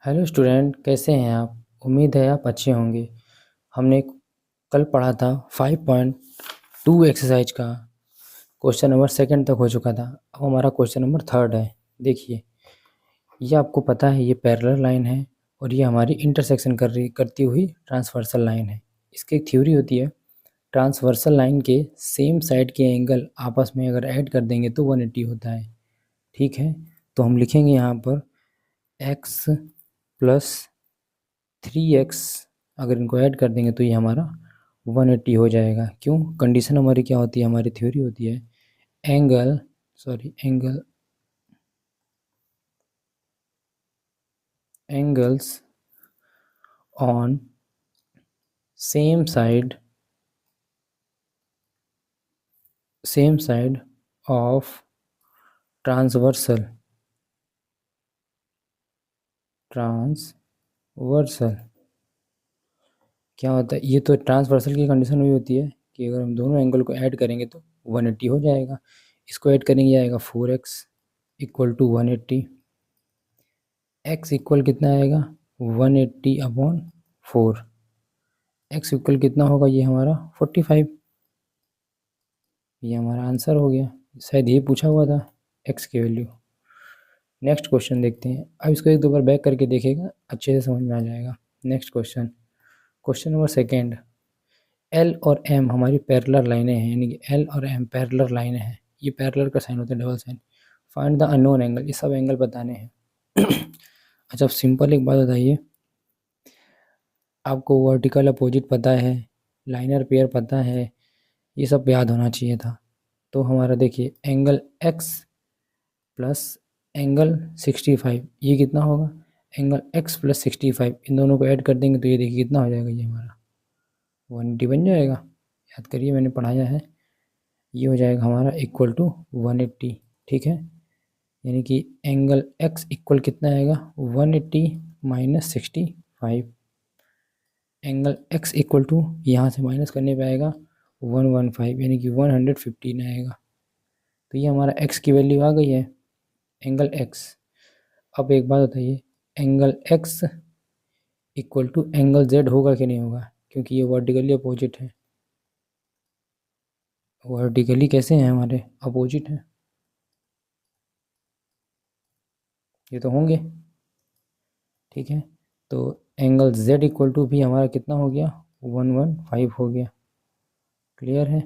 Hello student, कैसे हैं आप? उम्मीद है आप अच्छे होंगे। हमने कल पढ़ा था 5.2 एक्सरसाइज का। क्वेश्चन नंबर सेकंड तक हो चुका था। अब हमारा क्वेश्चन नंबर थर्ड है। देखिए, ये आपको पता है ये पैरेलल लाइन है और ये हमारी इंटरसेक्शन करती हुई ट्रांसवर्सल लाइन है। इसकी एक थ्योरी होती है, ट्रांसवर्सल लाइन के सेम साइड के एंगल आपस में अगर ऐड कर देंगे तो 180 होता है। ठीक है, तो हम लिखेंगे यहाँ पर x प्लस 3x, अगर इनको ऐड कर देंगे तो ये हमारा 180 हो जाएगा। क्यों? कंडीशन हमारी क्या होती है, हमारी थ्योरी होती है angle angles on same side of transversal क्या होता है? ये तो ट्रांसवर्सल की कंडीशन हुई होती है कि अगर हम दोनों एंगल को ऐड करेंगे तो 180 हो जाएगा। इसको ऐड करेंगे आएगा 4x equal to 180। x equal कितना आएगा? 180 अपॉन 4। x इक्वल कितना होगा? ये हमारा 45। ये हमारा आंसर हो गया। शायद ये पूछा हुआ था x की वैल्यू। नेक्स्ट क्वेश्चन देखते हैं। अब इसको एक दो बार बैक करके देखेगा, अच्छे से समझ में आ जाएगा। Next question, question number second. L और M हमारी पैरेलल लाइनें हैं, यानी कि L और M पैरेलल लाइनें हैं। ये पैरेलल का साइन होता है, double sign. Find the unknown angle, ये सब एंगल बताने हैं। अच्छा, सिंपल एक बात बताइए, आपको वर्टिकल अपोजिट पता है, लाइनर पेयर पता है, ये सब याद होना चाहिए था। तो हमारा देखिए एंगल x प्लस एंगल 65, ये कितना होगा? एंगल x प्लस 65, इन दोनों को ऐड कर देंगे तो ये देखिए कितना हो जाएगा, ये हमारा 180 बन जाएगा। याद करिए, मैंने पढ़ाया है। ये हो जाएगा हमारा इक्वल टू 180। ठीक है, यानी कि एंगल x इक्वल कितना आएगा? 180 minus 65। Angle x equal to यहाँ से माइनस करने पे आएगा 115, यानी कि 115 आएगा। तो ये हमारा x की वैल्यू आ गई है, एंगल x। अब एक बात बताइए, angle x equal to angle z होगा कि नहीं होगा? क्योंकि ये वर्टिकली अपोजिट है। वर्टिकली कैसे हैं? हमारे अपोजिट हैं, ये तो होंगे। ठीक है, तो एंगल z इक्वल टू भी हमारा कितना हो गया? 115 हो गया। क्लियर है?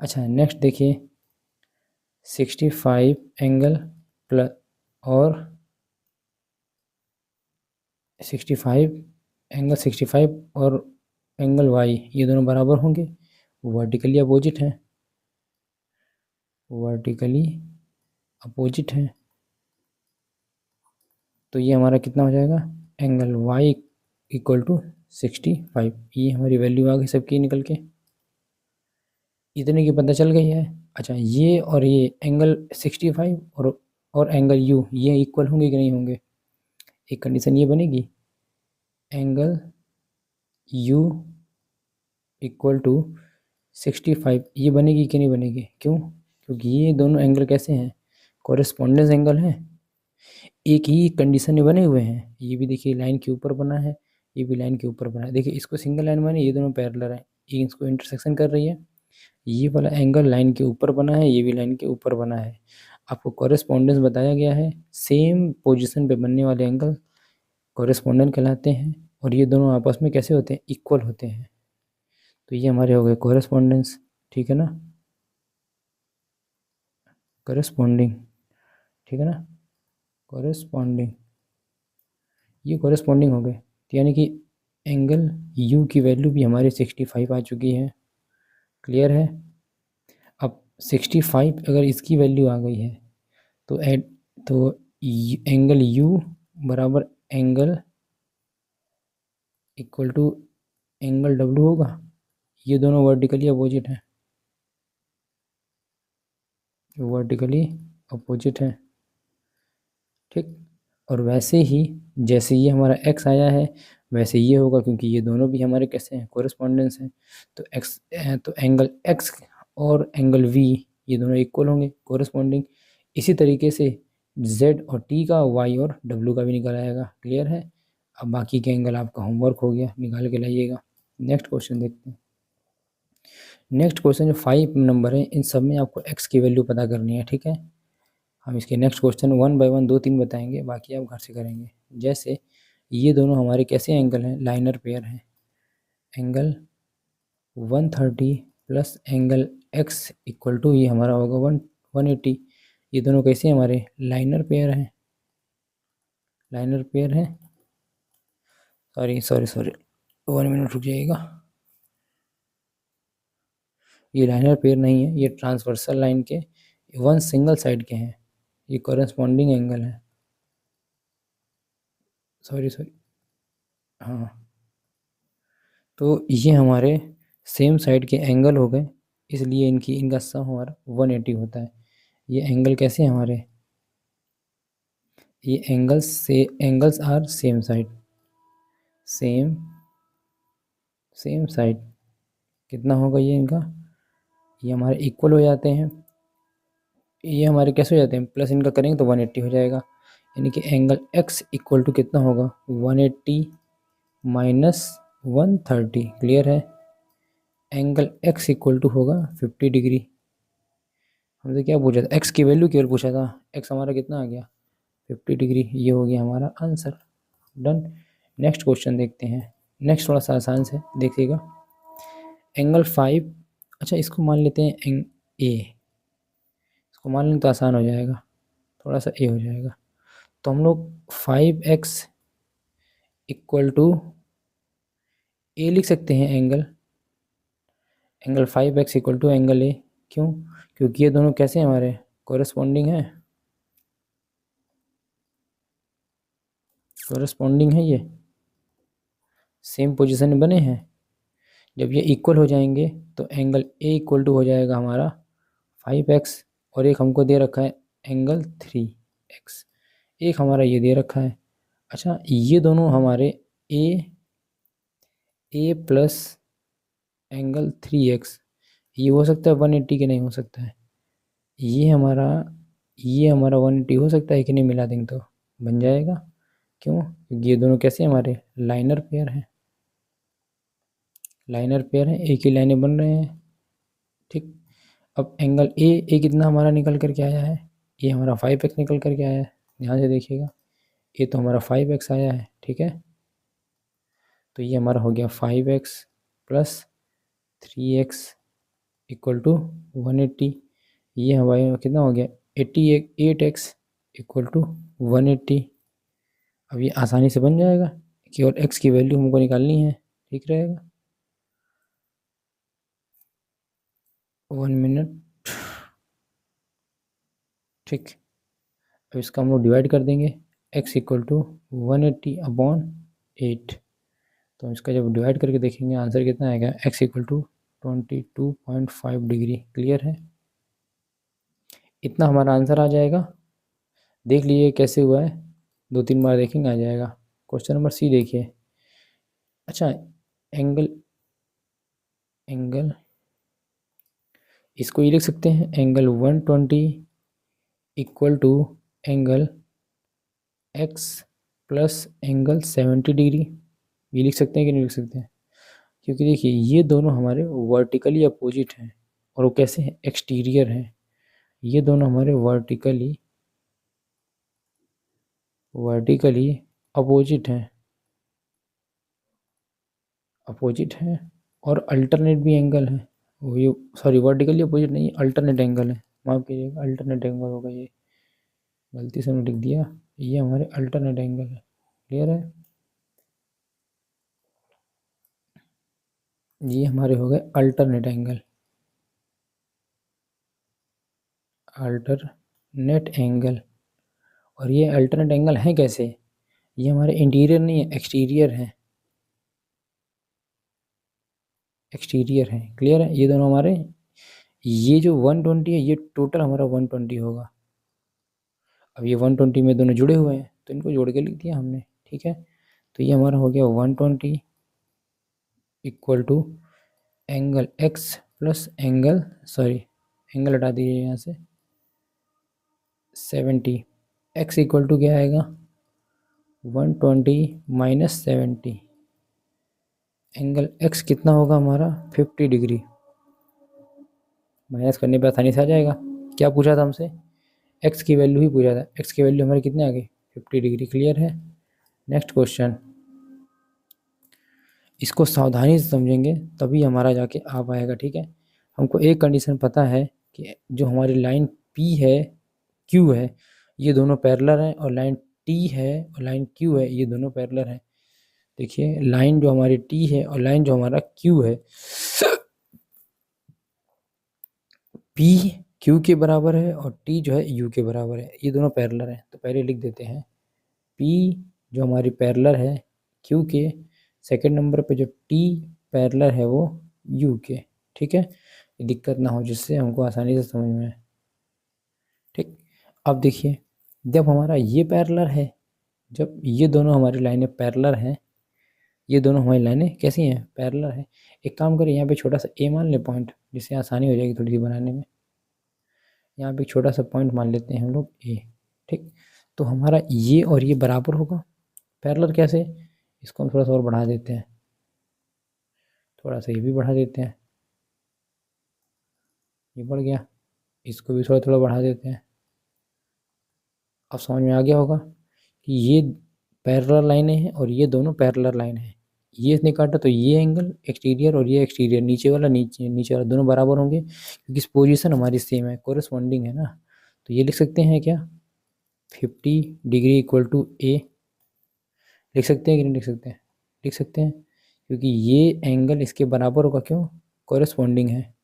अच्छा, नेक्स्ट देखिए, 65 एंगल प्लस और 65 एंगल 65 और एंगल y, ये दोनों बराबर होंगे, वर्टिकली अपोजिट हैं। वर्टिकली अपोजिट हैं, तो ये हमारा कितना हो जाएगा? Angle y equal to 65। ये हमारी वैल्यू आ गई सबकी निकल के, इतने की पता चल गई है। अच्छा, ये और ये एंगल 65 और एंगल u, ये इक्वल होंगे कि नहीं होंगे? एक कंडीशन ये बनेगी, एंगल u इक्वल टू 65, ये बनेगी कि नहीं बनेगी? क्यों? क्योंकि ये दोनों एंगल कैसे हैं? कॉरेस्पॉन्डेंस एंगल हैं, एक ही कंडीशन में बने हुए हैं। ये भी देखिए लाइन के ऊपर बना है, ये भी लाइन के ऊपर बना है। देखिए इसको सिंगल लाइन बने, ये दोनों पैरेलल है, ये इसको इंटरसेक्शन कर रही है। ये वाला एंगल लाइन के ऊपर बना है, ये भी लाइन के ऊपर बना है। आपको कॉरेस्पॉन्डेंस बताया गया है, सेम पोजीशन पे बनने वाले एंगल कॉरेस्पॉन्डेंट कहलाते हैं, और ये दोनों आपस में कैसे होते हैं? इक्वल होते हैं। तो ये हमारे हो गए कॉरेस्पॉन्डेंस। ठीक है ना, कॉरेस्पॉन्डिंग। ठीक है ना, कॉरेस्पॉन्डिंग, ये कॉरेस्पॉन्डिंग हो गए। तो यानी कि एंगल यू की वैल्यू भी हमारे 65 आ चुकी है। क्लियर है? अब 65 अगर इसकी वैल्यू आ गई है तो एंगल यू बराबर angle equal to angle W होगा। ये दोनों वर्टिकली अपोजिट हैं, वर्टिकली अपोजिट हैं। ठीक, और वैसे ही जैसे ये हमारा x आया है वैसे ये होगा, क्योंकि ये दोनों भी हमारे कैसे हैं? कोरेस्पॉन्डेंस हैं। तो तो एंगल x और एंगल v, ये दोनों इक्वल होंगे, कोरेस्पॉन्डिंग। इसी तरीके से Z और T का, Y और W का भी निकल आएगा। क्लियर है। अब बाकी के एंगल आपका होमवर्क हो गया, निकाल के लाइएगा। नेक्स्ट क्वेश्चन देखते हैं। नेक्स्ट क्वेश्चन जो 5 नंबर है, इन सब में आपको x की वैल्यू पता करनी है। ठीक है, हम इसके नेक्स्ट क्वेश्चन 1 बाय 1 2-3 बताएंगे, बाकी आप घर से करेंगे। जैसे ये दोनों हमारे कैसे एंगल हैं, लाइनर पेयर हैं। Angle 130 plus angle x equal to ये हमारा होगा 180। ये दोनों कैसे हमारे लाइनर पेयर हैं, लाइनर पेयर हैं। सॉरी 1 मिनट रुक जाइएगा। ये लाइनर पेयर नहीं है, ये ट्रांसवर्सल लाइन के वन सिंगल साइड के हैं। ये कॉरेस्पॉन्डिंग एंगल है। सॉरी हाँ, तो ये हमारे सेम साइड के एंगल हो गए, इसलिए इनका सम हमारा 180 होता है। ये एंगल कैसे हैं हमारे, ये angles are same side, same side. कितना होगा ये इनका, ये हमारे इक्वल हो जाते हैं। ये हमारे कैसे हो जाते हैं, प्लस इनका करेंगे तो 180 हो जाएगा। यानी कि एंगल x इक्वल टू कितना होगा, 180 माइनस 130। क्लियर है। एंगल x इक्वल टू होगा 50 डिग्री। हमसे क्या पूछा था, x की वैल्यू केवल पूछा था, x हमारा कितना आ गया 50 डिग्री। ये हो गया हमारा आंसर। डन। नेक्स्ट क्वेश्चन देखते हैं। नेक्स्ट थोड़ा सा आसान से देखिएगा। एंगल 5, अच्छा इसको मान लेते हैं एंग ए, इसको मान लें तो आसान हो जाएगा, थोड़ा सा ए हो जाएगा। तो हम लोग 5x इक्वल टू ए लिख सकते हैं। Angle 5x equal to angle A. क्यों, क्योंकि ये दोनों कैसे हमारे कोरेस्पॉन्डिंग है, कोरेस्पॉन्डिंग है, ये सेम पोजीशन में बने हैं। जब ये इक्वल हो जाएंगे तो एंगल ए इक्वल टू हो जाएगा हमारा 5x, और एक हमको दे रखा है एंगल 3x, एक हमारा ये दे रखा है। अच्छा ये दोनों हमारे ए प्लस एंगल 3x, ये हो सकता है 180 के, नहीं हो सकता है। ये हमारा 180 हो सकता है कि नहीं, मिला देंगे तो बन जाएगा। क्यों, क्योंकि ये दोनों कैसे हमारे लाइनर पेयर हैं, लाइनर पेयर हैं, एक ही लाइनें बन रहे हैं। ठीक। अब एंगल ए कितना हमारा निकल करके आया है, ये हमारा 5x निकल करके आया है। ध्यान से देखिएगा, ये तो हमारा 5x आया है। ठीक है, तो ये हमारा हो गया 5x plus 3x equal to 180। ये हमारा कितना हो गया 8x इक्वल टू 180। अब ये आसानी से बन जाएगा, केवल x की वैल्यू हमको निकालनी है। ठीक रहेगा। 1 मिनट। ठीक, अब इसका हम लोग डिवाइड कर देंगे, x इक्वल टू 180 अपॉन 8। तो इसका जब डिवाइड करके देखेंगे आंसर कितना आएगा, x equal to 22.5 degree. Clear है, इतना हमारा आंसर आ जाएगा। देख लीजिए कैसे हुआ है, 2-3 बार देखेंगे आ जाएगा। क्वेश्चन नंबर सी देखिए। अच्छा एंगल इसको ये लिख सकते हैं, angle 120 equal to angle x plus angle 70 degree. ये लिख सकते हैं कि नहीं लिख सकते हैं, क्योंकि देखिए ये दोनों हमारे वर्टिकली अपोजिट हैं, और वो कैसे हैं, एक्सटीरियर हैं। ये दोनों हमारे वर्टिकली अपोजिट हैं और अल्टरनेट भी एंगल है। वो ये सॉरी वर्टिकली अपोजिट नहीं, अल्टरनेट एंगल है, माफ कीजिएगा, अल्टरनेट एंगल होगा, ये गलती से मैंने लिख दिया। ये हमारे अल्टरनेट एंगल है। क्लियर है, ये हमारे हो गए अल्टरनेट एंगल। और ये अल्टरनेट एंगल है कैसे, ये हमारे इंटीरियर नहीं है, एक्सटीरियर है। क्लियर है, ये दोनों हमारे, ये जो 120 है ये टोटल हमारा 120 होगा। अब ये 120 में दोनों जुड़े हुए हैं तो इनको जोड़ के लिख दिया हमने। ठीक है, तो ये हमारा हो गया 120 equal to angle x plus angle हटा दीजिए यहाँ से 70 x इक्वल टू क्या आएगा 120 माइनस 70। एंगल x कितना होगा हमारा 50 डिग्री। माइनस करने पे आसानी से आ जाएगा। क्या पूछा था हमसे, x की वैल्यू ही पूछा था। x की वैल्यू हमारी कितने आ गई 50 डिग्री। क्लियर है। नेक्स्ट क्वेश्चन, इसको सावधानी से समझेंगे तभी हमारा जाके आ पाएगा। ठीक है, हमको एक कंडीशन पता है कि जो हमारी लाइन P है Q है ये दोनों पैरेलल हैं, और लाइन T है और लाइन Q है ये दोनों पैरेलल हैं। देखिए लाइन जो हमारी T है और लाइन जो हमारा Q है, P Q के बराबर है और T जो है U के बराबर है, ये दोनों पैरेलल हैं। तो पहले लिख देते हैं P जो हमारी पैरेलल है Q के, सेकंड नंबर पे जो T पैरेलल है वो U के। ठीक है, ये दिक्कत ना हो जिससे हमको आसानी से समझ में आए। ठीक, अब देखिए जब हमारा ये पैरेलल है, जब ये दोनों हमारी लाइनें पैरेलल हैं, ये दोनों हमारी लाइनें कैसी हैं पैरेलल हैं। एक काम करें यहाँ पे छोटा सा ए मान ले पॉइंट, जिससे आसानी हो जाएगी थोड़ी सी बनाने में। यहाँ पे एक छोटा सा पॉइंट मान लेते हैं हम लोग ए। ठीक, तो हमारा ये और ये बराबर होगा। पैरेलल कैसे, इसको हम थोड़ा सा और बढ़ा देते हैं, थोड़ा सा ये भी बढ़ा देते हैं, ये बढ़ गया, इसको भी थोड़ा थोड़ा बढ़ा देते हैं। अब समझ में आ गया होगा कि ये पैरेलल लाइनें हैं और ये दोनों पैरेलल लाइन हैं। ये इसने काटा तो ये एंगल एक्सटीरियर और ये एक्सटीरियर, नीचे वाला नीचे, नीचे वाला दोनों बराबर होंगे क्योंकि इस पोजीशन हमारी सेम है, कोरस्पॉन्डिंग है ना। तो ये लिख सकते हैं क्या 50 डिग्री इक्वल टू ए। लिख सकते हैं कि नहीं लिख सकते हैं, लिख सकते हैं क्योंकि ये एंगल इसके बराबर होगा। क्यों, कोरस्पॉन्डिंग है,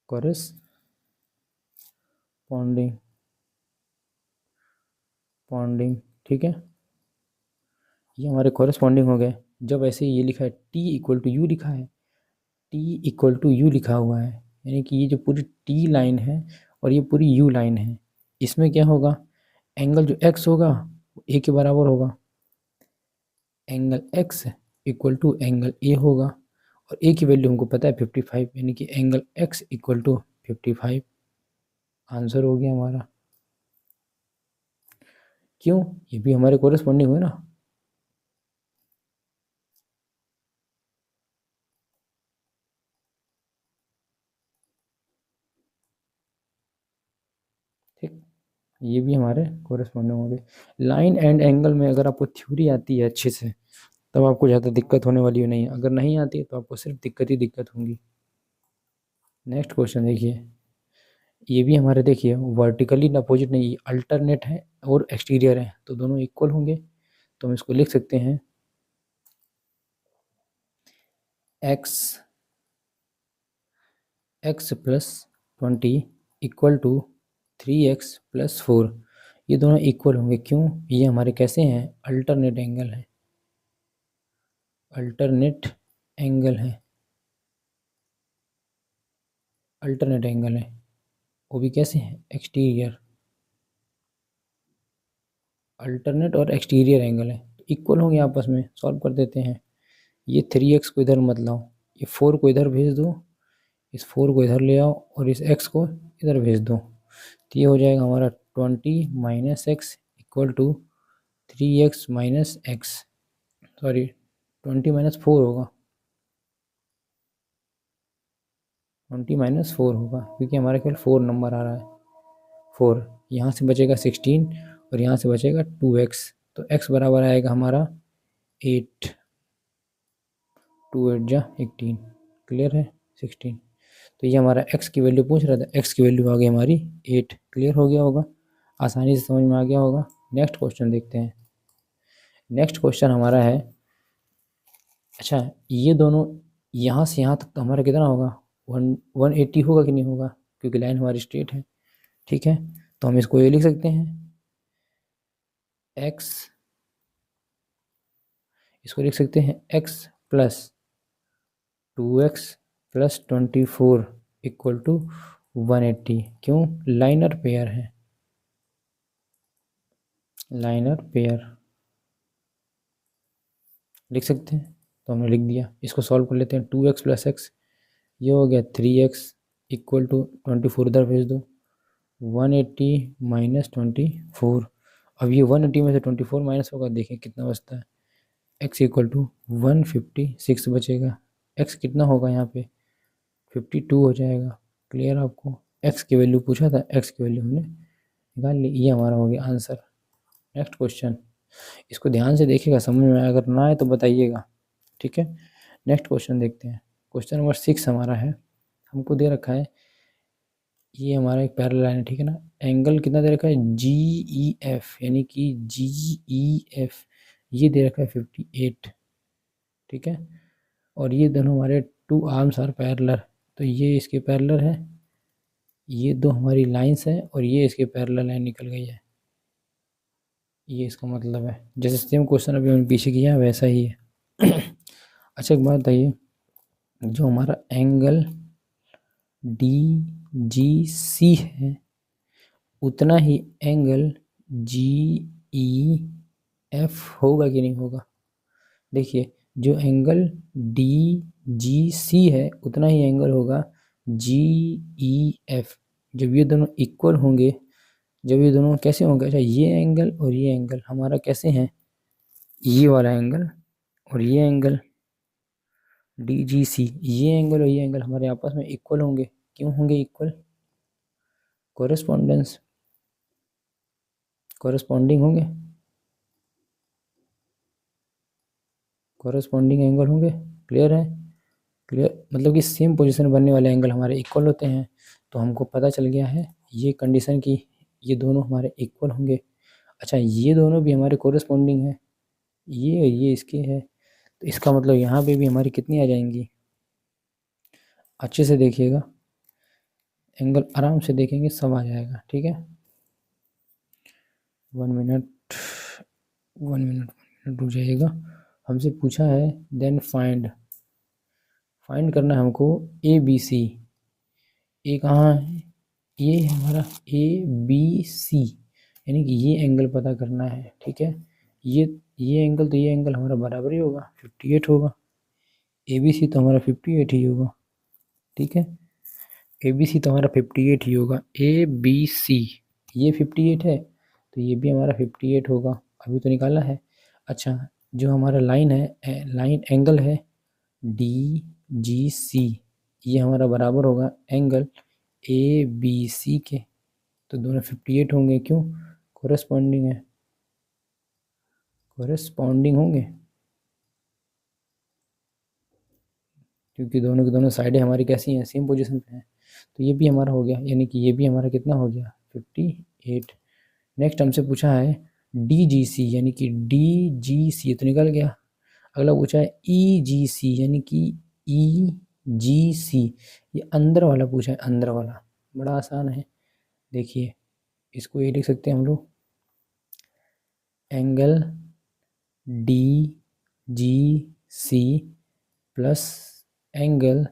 कोरस्पॉन्डिंग पॉन्डिंग। ठीक है, ये हमारे कोरस्पॉन्डिंग हो गए। जब ऐसे ये लिखा है टी इक्वल टू यू लिखा है, टी इक्वल टू यू लिखा हुआ है, यानी कि ये जो पूरी टी लाइन है और ये पूरी यू लाइन है, इसमें क्या होगा एंगल जो एक्स होगा वो ए के बराबर होगा। Angle X equal to angle A होगा और ए की वैल्यू हमको पता है 55, यानी कि angle X equal to 55। Answer हो गया हमारा। क्यों, ये भी हमारे कोरस्पॉन्डिंग हुए ना। ठीक, ये भी हमारे कोरस्पॉन्डिंग हो गए। लाइन एंड एंगल में अगर आपको थ्योरी आती है अच्छे से तब आपको ज़्यादा दिक्कत होने वाली नहीं है, अगर नहीं आती तो आपको सिर्फ दिक्कत ही दिक्कत होंगी। नेक्स्ट क्वेश्चन देखिए, ये भी हमारे देखिए वर्टिकली अपोजिट नहीं, अल्टरनेट है और एक्सटीरियर है तो दोनों इक्वल होंगे। तो हम इसको लिख सकते हैं x plus 20 equal to 3x+4। ये दोनों इक्वल होंगे। क्यों, ये हमारे कैसे हैं अल्टरनेट एंगल है, अल्टरनेट एंगल है, अल्टरनेट एंगल है, वो भी कैसे हैं एक्सटीरियर, अल्टरनेट और एक्सटीरियर एंगल है तो इक्वल होंगे आपस में। सॉल्व कर देते हैं। ये 3x को इधर मत लाओ, ये 4 को इधर भेज दो, इस 4 को इधर ले आओ और इस x को इधर भेज दो। तो ये हो जाएगा हमारा 20 minus X equal to 3x minus X, sorry 20 minus 4 होगा, 20 माइनस 4 होगा क्योंकि हमारा केवल 4 नंबर आ रहा है। 4 यहाँ से बचेगा 16 और यहाँ से बचेगा 2x, तो x बराबर आएगा हमारा 8, 2 8 जा 18। क्लियर है 16। तो ये हमारा x की वैल्यू पूछ रहा था, x की वैल्यू आ गई हमारी 8। क्लियर हो गया होगा, आसानी से समझ में आ गया होगा। नेक्स्ट क्वेश्चन देखते हैं। नेक्स्ट क्वेश्चन हमारा है, अच्छा ये दोनों यहाँ से यहाँ तक तो हमारा कितना होगा 180 होगा कि नहीं होगा, क्योंकि लाइन हमारी स्ट्रेट है। ठीक है, तो हम इसको ये लिख सकते हैं x, इसको लिख सकते हैं x plus 2x plus 24 equal to 180। क्यों, लाइनर पेयर है, लाइनर पेयर लिख सकते हैं। तो हमने लिख दिया, इसको सॉल्व कर लेते हैं। 2x प्लस एक्स, ये हो गया 3x इक्वल टू 24 इधर भेज दो, 180 माइनस 24। अब ये 180 में से 24 माइनस होगा, देखें कितना बचता है। x इक्वल टू 156 बचेगा। x कितना होगा यहाँ पे 52 हो जाएगा। क्लियर आपको? x की वैल्यू पूछा था, x की वैल्यू हमने निकाल ली। ये हमारा हो गया आंसर। नेक्स्ट क्वेश्चन, इसको ध्यान से देखिएगा, समझ में आए, अगर ना आए तो बताइएगा, ठीक है। नेक्स्ट क्वेश्चन देखते हैं। क्वेश्चन नंबर 6 हमारा है, हमको दे रखा है, ये हमारा एक पैरेलल लाइन है, ठीक है ना। एंगल कितना दे रखा है जी ई एफ, यानी कि जी ई एफ ये दे रखा है 58, ठीक है। और ये दोनों हमारे टू आर्म्स आर पैरेलल, तो ये इसके पैरेलल है, ये दो हमारी लाइंस हैं और ये इसके पैरेलल लाइन निकल गई है। ये इसका मतलब है, जैसे सेम क्वेश्चन अभी हमने पीछे किया वैसा ही है। अच्छा एक बात बताइए, जो हमारा एंगल डी जी सी है उतना ही एंगल जी ई एफ होगा कि नहीं होगा। देखिए जो एंगल डी जी सी है उतना ही एंगल होगा जी ई एफ। जब ये दोनों इक्वल होंगे, जब ये दोनों कैसे होंगे, अच्छा ये एंगल और ये एंगल हमारा कैसे हैं, ये वाला एंगल और ये एंगल डी जी सी, ये एंगल और ये एंगल हमारे आपस में इक्वल होंगे। क्यों होंगे इक्वल? कोरेस्पोंडेंस, कोरेस्पॉन्डिंग होंगे, कोरेस्पॉन्डिंग एंगल होंगे। क्लियर है? क्लियर मतलब कि सेम पोजीशन बनने वाले एंगल हमारे इक्वल होते हैं। तो हमको पता चल गया है ये कंडीशन की, ये दोनों हमारे इक्वल होंगे। अच्छा ये दोनों भी हमारे कोरेस्पॉन्डिंग है, ये इसके है, तो इसका मतलब यहाँ पे भी हमारी कितनी आ जाएंगी। अच्छे से देखिएगा, एंगल आराम से देखेंगे सब आ जाएगा, ठीक है। 1 मिनट, 1 मिनट रुक जाइएगा। हमसे पूछा है देन फाइंड, फाइंड करना है हमको ए बी सी। ए कहाँ है, ये है हमारा ए बी सी, यानी कि ये एंगल पता करना है, ठीक है। ये एंगल तो ये एंगल हमारा बराबर ही होगा, 58 होगा। ए बी सी तो हमारा 58 ही होगा, ठीक है। ए बी सी तो हमारा 58 ही होगा। ए बी सी ये 58 है तो ये भी हमारा 58 होगा, अभी तो निकाला है। अच्छा जो हमारा लाइन है, लाइन एंगल है डी जी सी, ये हमारा बराबर होगा एंगल ए बी सी के, तो दोनों 58 होंगे। क्यों? कोरेस्पॉन्डिंग है, कोरेस्पॉन्डिंग होंगे, क्योंकि दोनों की दोनों साइडें हमारी कैसी हैं, सेम पोजीशन पे हैं। तो ये भी हमारा हो गया, यानी कि ये भी हमारा कितना हो गया 58। नेक्स्ट हमसे पूछा है डी जी सी, यानी कि डी जी सी तो निकल गया। अगला पूछा है ई जी सी, यानी कि ई जी सी, ये अंदर वाला पूछा है, अंदर वाला बड़ा आसान है। देखिए इसको ये लिख सकते हैं हम लोग, angle D G C plus angle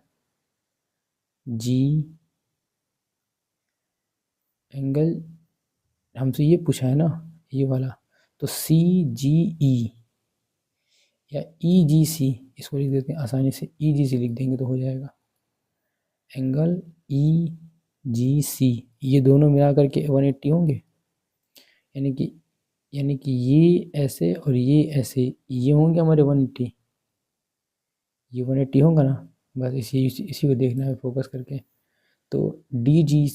G, angle हमसे ये पूछा है ना ये वाला, तो सी जी ई या ई जी सी, इसको लिख देते हैं आसानी से, ई जी सी लिख देंगे तो हो जाएगा। एंगल ई जी सी ये दोनों मिला करके 180 होंगे, यानी कि ये ऐसे और ये ऐसे, ये होंगे हमारे 180, ये 180 होगा ना। बस इसी को देखना है फोकस करके। तो डी जी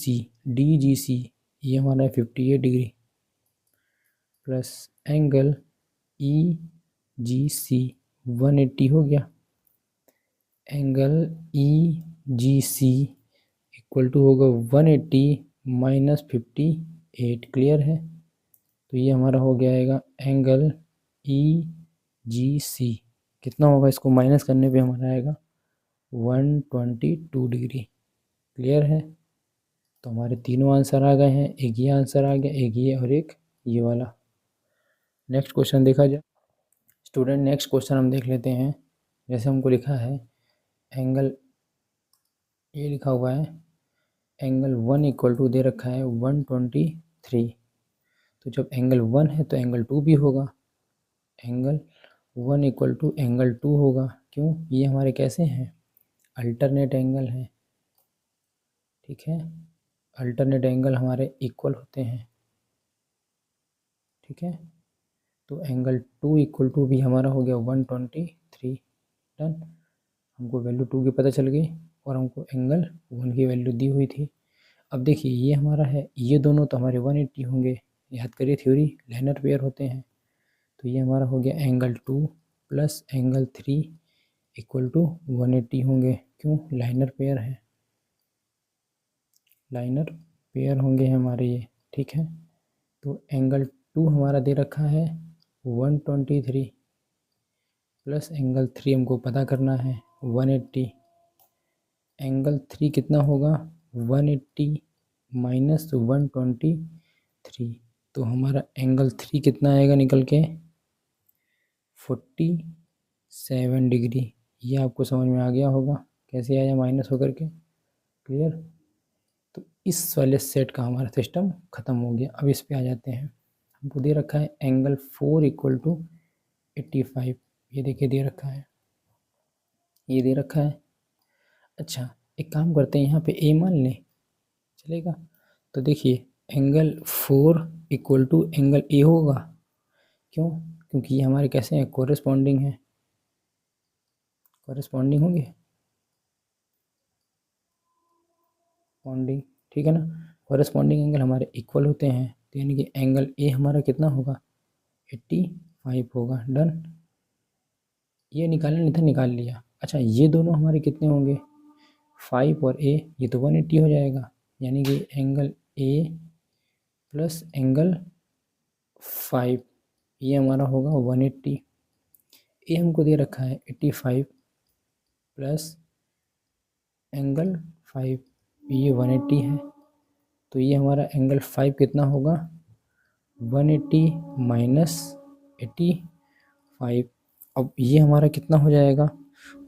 सी ये हमारा 58 degree plus angle E G C 180 हो गया। Angle E G C equal to होगा 180 माइनस 58। क्लियर है? तो ये हमारा हो गया एंगल ई जी सी, कितना होगा, इसको माइनस करने पे हमारा आएगा 122 डिग्री। क्लियर है? तो हमारे तीनों आंसर आ गए हैं, एक ये आंसर आ गया, एक ये और एक ये वाला। नेक्स्ट क्वेश्चन देखा जाए स्टूडेंट, नेक्स्ट क्वेश्चन हम देख लेते हैं। जैसे हमको लिखा है एंगल, ये लिखा हुआ है एंगल 1 इक्वल टू दे रखा है 123। तो जब एंगल 1 है तो एंगल 2 भी होगा, एंगल 1 इक्वल टू एंगल 2 होगा। क्यों? ये हमारे कैसे हैं, अल्टरनेट एंगल हैं, ठीक है। अल्टरनेट एंगल हमारे इक्वल होते हैं, ठीक है। तो एंगल 2 इक्वल टू भी हमारा हो गया 123। डन, हमको वैल्यू 2 की पता चल गई और हमको एंगल 1 की वैल्यू दी हुई थी। अब देखिए ये हमारा है, ये दोनों तो हमारे 180 होंगे, याद करिए थ्योरी, लाइनर पेयर होते हैं। तो ये हमारा हो गया angle 2 plus angle 3 equal to 180 होंगे, क्यों, लाइनर पेयर है, लाइनर पेयर होंगे हमारे ये, ठीक है। तो एंगल 2 हमारा दे रखा है 123 प्लस एंगल 3 हमको पता करना है 180। एंगल 3 कितना होगा, 180 माइनस 123, तो हमारा एंगल 3 कितना आएगा निकल के 47 डिग्री। ये आपको समझ में आ गया होगा कैसे आया माइनस होकर के, क्लियर। तो इस वाले सेट का हमारा सिस्टम ख़त्म हो गया। अब इस पे आ जाते हैं, हमको दे रखा है एंगल 4 इक्वल टू 85, ये देखिए दे रखा है, ये दे रखा है। अच्छा एक काम करते हैं, यहाँ पे ए मान लें, चलेगा। तो देखिए angle 4 equal to angle A होगा, क्यों, क्योंकि ये हमारे कैसे हैं, कोरेस्पॉन्डिंग है, कोरेस्पॉन्डिंग होंगे, पॉन्डिंग, ठीक है ना। कोरेस्पॉन्डिंग एंगल हमारे इक्वल होते हैं, तो यानी कि एंगल ए हमारा कितना होगा 85 होगा। डन, ये निकालना नहीं था, निकाल लिया। अच्छा ये दोनों हमारे कितने होंगे 5 और ए, ये तो 180 हो जाएगा, यानी कि एंगल ए प्लस एंगल 5 ये हमारा होगा 180। ए हमको दे रखा है 85 प्लस एंगल 5, ये 180 है, तो ये हमारा एंगल 5 कितना होगा 180 माइनस 85। अब ये हमारा कितना हो जाएगा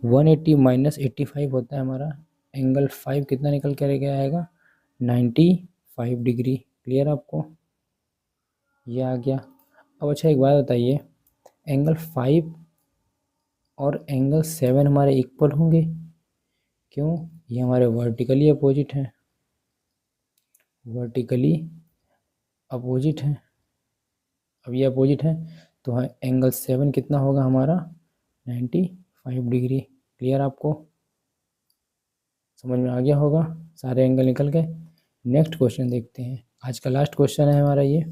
180 माइनस 85 होता है हमारा एंगल 5, कितना निकल कर के आएगा 95 डिग्री। क्लियर आपको, ये आ गया। अब अच्छा एक बात बताइए, एंगल 5 और एंगल 7 हमारे इक्वल होंगे, क्यों, ये हमारे वर्टिकली अपोजिट हैं, वर्टिकली अपोजिट हैं। अब ये अपोजिट है तो हाँ एंगल 7 कितना होगा हमारा 95 डिग्री। क्लियर आपको, समझ में आ गया होगा, सारे एंगल निकल गए। नेक्स्ट क्वेश्चन देखते हैं, आज का लास्ट क्वेश्चन है हमारा ये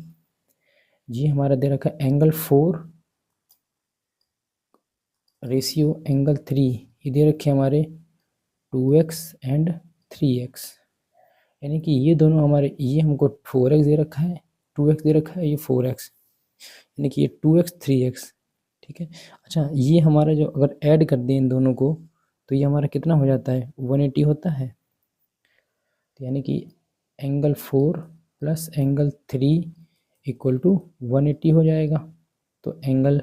जी। हमारा दे रखा है एंगल 4 रेशियो एंगल 3, ये दे रखे हमारे 2x एंड 3x, यानी कि ये दोनों हमारे, ये हमको 4x दे रखा है, 2x दे रखा है, ये 4x, यानी कि ये 2x 3x, ठीक है। अच्छा ये हमारा जो अगर ऐड कर दें इन दोनों को तो ये हमारा कितना हो जाता है 180 होता है, तो यानी कि angle 4 plus angle 3 equal to 180 हो जाएगा। तो एंगल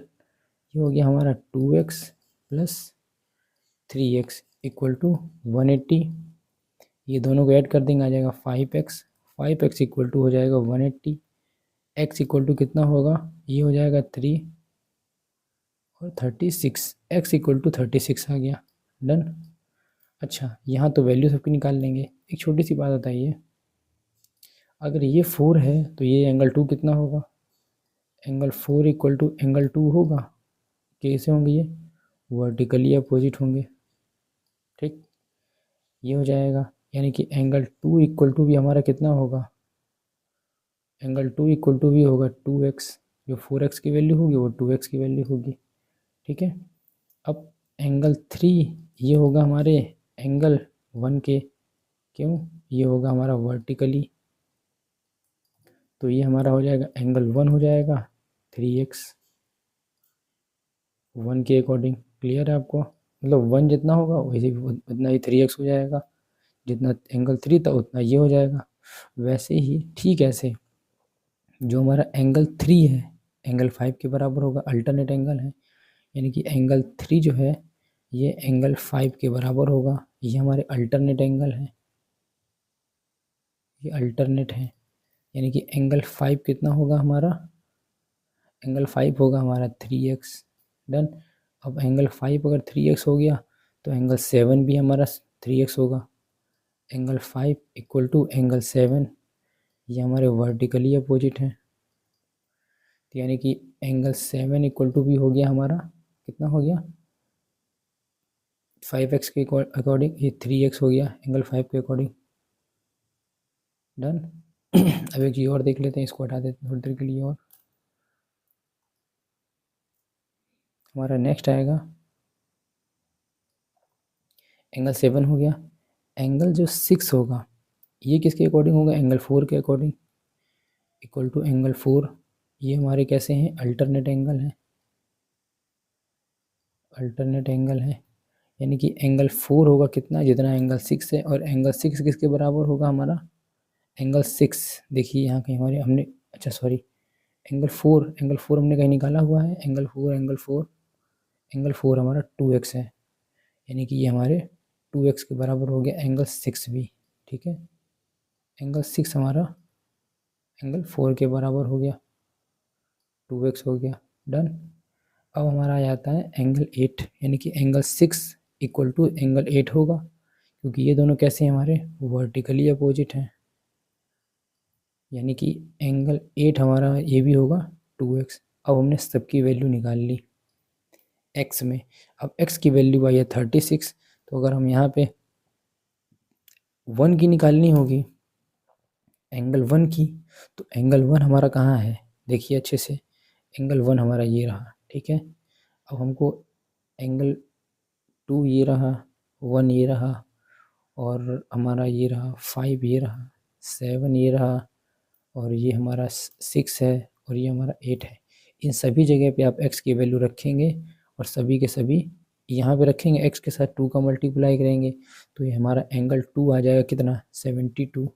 ये हो गया हमारा 2x plus 3x equal to 180, ये दोनों को ऐड कर देंगे आ जाएगा 5x, 5x इक्वल टू हो जाएगा 180, x इक्वल टू कितना होगा, ये हो जाएगा 3 और 36, x इक्वल टू 36 आ गया। डन। अच्छा यहाँ तो वैल्यू सबकी निकाल लेंगे। एक छोटी सी बात बताइए, अगर ये 4 है तो ये एंगल 2 कितना होगा, एंगल 4 इक्वल टू एंगल 2 होगा, कैसे होंगे ये वर्टिकली अपोजिट होंगे, ठीक, ये हो जाएगा। यानी कि एंगल 2 इक्वल टू भी हमारा कितना होगा, एंगल 2 इक्वल टू भी होगा 2x, जो 4x की वैल्यू होगी वो 2x की वैल्यू होगी, ठीक है। अब एंगल 3 ये होगा हमारे एंगल 1 के, क्यों, ये होगा हमारा वर्टिकली, तो ये हमारा हो जाएगा एंगल 1 हो जाएगा 3x 1 के अकॉर्डिंग। क्लियर है आपको, मतलब 1 जितना होगा वैसे उतना ही 3x हो जाएगा, जितना एंगल 3 था उतना ये हो जाएगा। वैसे ही ठीक ऐसे जो हमारा एंगल 3 है एंगल 5 के बराबर होगा, अल्टरनेट एंगल है, यानी कि एंगल 3 जो है ये एंगल 5 के बराबर होगा, ये हमारे अल्टरनेट एंगल है, ये अल्टरनेट है, यानी कि एंगल 5 कितना होगा हमारा, एंगल 5 होगा हमारा 3x। डन। अब एंगल 5 अगर 3x हो गया तो एंगल 7 भी हमारा 3x होगा, एंगल 5 इक्वल टू एंगल 7, ये हमारे वर्टिकली अपोजिट हैं। तो यानी कि एंगल 7 इक्वल टू भी हो गया हमारा, कितना हो गया 5x के अकॉर्डिंग, ये 3x हो गया एंगल 5 के अकॉर्डिंग। डन। अब एक चीज़ और देख लेते हैं, इसको हटा देते हैं थोड़ी देर के लिए और। हमारा नेक्स्ट आएगा एंगल 7 हो गया। एंगल जो 6 होगा ये किसके अकॉर्डिंग होगा, एंगल 4 के अकॉर्डिंग, इक्वल टू एंगल 4। ये हमारे कैसे हैं, अल्टरनेट एंगल हैं, अल्टरनेट एंगल है। यानी कि एंगल 4 होगा कितना, जितना एंगल 6 है, और एंगल 6 किसके बराबर होगा हमारा, एंगल 6। देखिए यहाँ कहीं हमारे हमने, अच्छा सॉरी, एंगल 4 हमने कहीं निकाला हुआ है, एंगल 4 हमारा 2x है। यानी कि ये हमारे 2x के बराबर हो गया एंगल 6 भी। ठीक है, एंगल 6 हमारा एंगल 4 के बराबर हो गया, 2x हो गया। डन। अब हमारा आ जाता है एंगल 8, यानी कि एंगल 6 इक्वल टू एंगल 8 होगा, क्योंकि ये दोनों कैसे हैं हमारे, वर्टिकली अपोजिट हैं। यानी कि एंगल 8 हमारा ये भी होगा 2x। अब हमने सबकी वैल्यू निकाल ली x में। अब x की वैल्यू आई है 36, तो अगर हम यहाँ पे 1 की निकालनी होगी, एंगल 1 की, तो एंगल 1 हमारा कहाँ है, देखिए अच्छे से, एंगल 1 हमारा ये रहा। ठीक है, अब हमको एंगल 2 ये रहा, 1 ये रहा, और हमारा ये रहा 5 ये रहा, 7 ये रहा, और ये हमारा 6 है, और ये हमारा 8 है। इन सभी जगह पे आप x की वैल्यू रखेंगे और सभी के सभी यहाँ पे रखेंगे, x के साथ 2 का मल्टीप्लाई करेंगे, तो ये हमारा एंगल 2 आ जाएगा कितना, 72।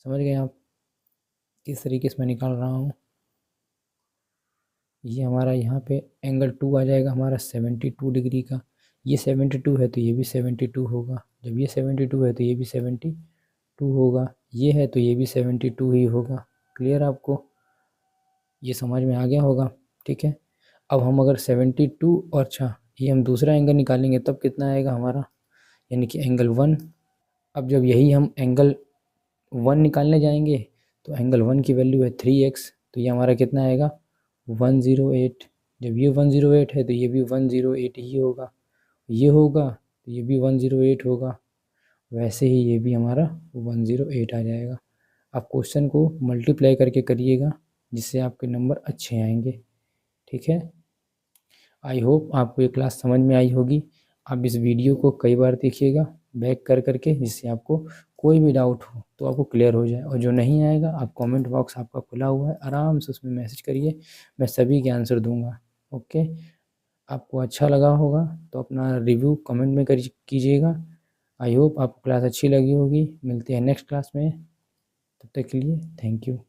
समझ गए आप किस तरीके से मैं निकाल रहा हूँ। ये हमारा यहाँ पे एंगल 2 आ जाएगा हमारा 72 डिग्री का। ये 72 है तो ये भी 72 होगा, जब ये 72 है तो ये भी 72 होगा, ये है तो ये भी 72 ही होगा। क्लियर आपको, ये समझ में आ गया होगा। ठीक है, अब हम अगर 72 और अच्छा ये हम दूसरा एंगल निकालेंगे तब कितना आएगा हमारा, यानी कि एंगल 1। अब जब यही हम एंगल 1 निकालने जाएंगे तो एंगल 1 की वैल्यू है 3x, तो ये हमारा कितना आएगा 108। जब ये 108 है तो ये भी 108 ही होगा, ये होगा तो ये भी 108 होगा, वैसे ही ये भी हमारा 108 आ जाएगा। आप क्वेश्चन को मल्टीप्लाई करके करिएगा, जिससे आपके नंबर अच्छे आएंगे। ठीक है, आई होप आपको ये क्लास समझ में आई होगी। आप इस वीडियो को कई बार देखिएगा बैक कर करके, जिससे आपको कोई भी डाउट हो तो आपको क्लियर हो जाए, और जो नहीं आएगा आप कमेंट बॉक्स आपका खुला हुआ है, आराम से उसमें मैसेज करिए, मैं सभी के आंसर दूंगा। ओके, आपको अच्छा लगा होगा तो अपना रिव्यू कमेंट में कीजिएगा। आई होप आपको क्लास अच्छी लगी होगी। मिलते हैं नेक्स्ट क्लास में, तब तक के लिए थैंक यू।